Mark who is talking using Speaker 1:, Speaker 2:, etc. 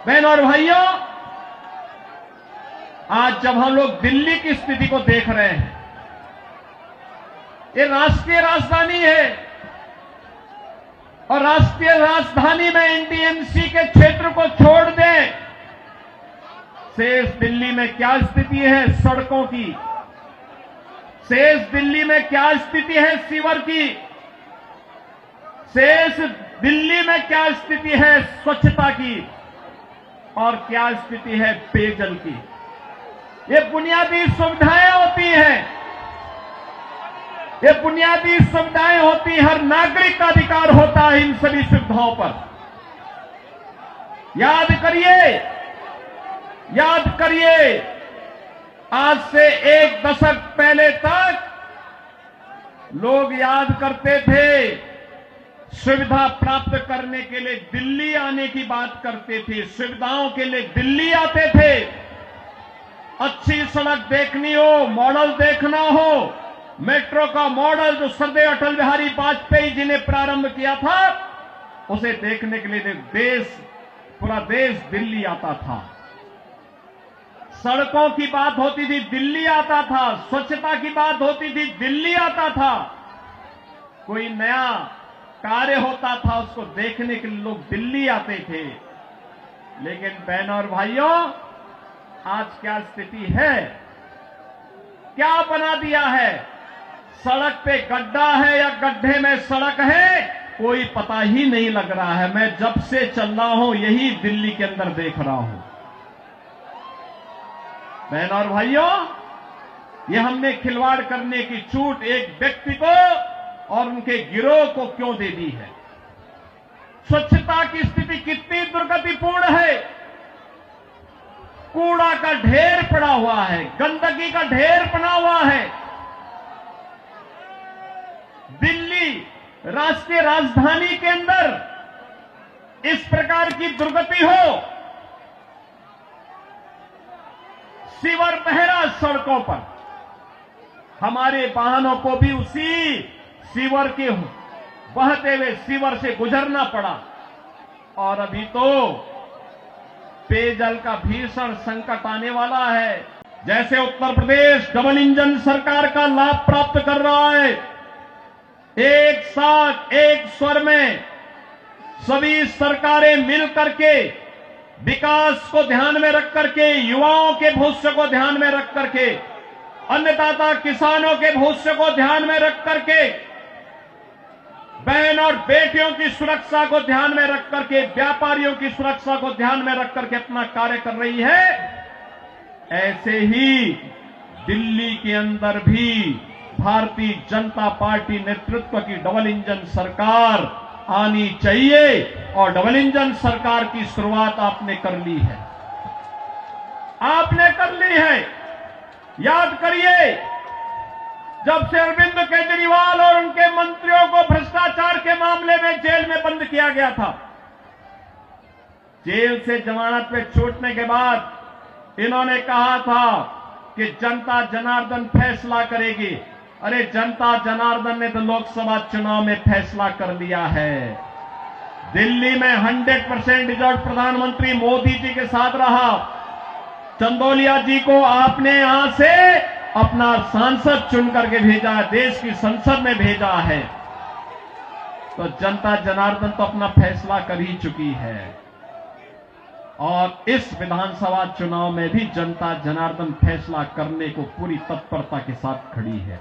Speaker 1: बहनों और भाइयों, आज जब हम लोग दिल्ली की स्थिति को देख रहे हैं, ये राष्ट्रीय राजधानी है और राष्ट्रीय राजधानी में एनडीएमसी के क्षेत्र को छोड़ दें, शेष दिल्ली में क्या स्थिति है सड़कों की, शेष दिल्ली में क्या स्थिति है सीवर की, शेष दिल्ली में क्या स्थिति है स्वच्छता की और क्या स्थिति है पेयजल की। ये बुनियादी सुविधाएं होती हैं, ये बुनियादी सुविधाएं होती हैं, हर नागरिक का अधिकार होता है इन सभी सुविधाओं पर। याद करिए, आज से एक दशक पहले तक लोग याद करते थे, सुविधा प्राप्त करने के लिए दिल्ली आने की बात करते थे, सुविधाओं के लिए दिल्ली आते थे। अच्छी सड़क देखनी हो, मॉडल देखना हो, मेट्रो का मॉडल जो सरदार अटल बिहारी वाजपेयी जी ने प्रारंभ किया था, उसे देखने के लिए पूरा देश दिल्ली आता था। सड़कों की बात होती थी, दिल्ली आता था, स्वच्छता की बात होती थी, दिल्ली आता था, कोई नया कार्य होता था उसको देखने के लिए लोग दिल्ली आते थे। लेकिन बहनों और भाइयों, आज क्या स्थिति है, क्या बना दिया है? सड़क पे गड्ढा है या गड्ढे में सड़क है, कोई पता ही नहीं लग रहा है। मैं जब से चल रहा हूं यही दिल्ली के अंदर देख रहा हूं। बहनों और भाइयों, ये हमने खिलवाड़ करने की छूट एक व्यक्ति को और उनके गिरोह को क्यों दे दी है? स्वच्छता की स्थिति कितनी दुर्गतिपूर्ण है, कूड़ा का ढेर पड़ा हुआ है, गंदगी का ढेर पड़ा हुआ है। दिल्ली राष्ट्रीय राजधानी के अंदर इस प्रकार की दुर्गति हो, सीवर बह रहा सड़कों पर, हमारे वाहनों को भी उसी सीवर के बहते हुए सीवर से गुजरना पड़ा। और अभी तो पेयजल का भीषण संकट आने वाला है। जैसे उत्तर प्रदेश डबल इंजन सरकार का लाभ प्राप्त कर रहा है, एक साथ एक स्वर में सभी सरकारें मिल करके विकास को ध्यान में रख करके, युवाओं के भविष्य को ध्यान में रख करके, अन्नदाता किसानों के भविष्य को ध्यान में रख करके, बहन और बेटियों की सुरक्षा को ध्यान में रख करके, व्यापारियों की सुरक्षा को ध्यान में रख करके अपना कार्य कर रही है। ऐसे ही दिल्ली के अंदर भी भारतीय जनता पार्टी नेतृत्व की डबल इंजन सरकार आनी चाहिए और डबल इंजन सरकार की शुरुआत आपने कर ली है, आपने कर ली है। याद करिए, जब से अरविंद केजरीवाल और उनके मंत्रियों को भ्रष्टाचार के मामले में जेल में बंद किया गया था, जेल से जमानत पे छूटने के बाद इन्होंने कहा था कि जनता जनार्दन फैसला करेगी। अरे जनता जनार्दन ने तो लोकसभा चुनाव में फैसला कर लिया है। दिल्ली में 100% रिजल्ट प्रधानमंत्री मोदी जी के साथ रहा। चंदौलिया जी को आपने यहां से अपना सांसद चुन करके भेजा है, देश की संसद में भेजा है। तो जनता जनार्दन तो अपना फैसला कर ही चुकी है और इस विधानसभा चुनाव में भी जनता जनार्दन फैसला करने को पूरी तत्परता के साथ खड़ी है।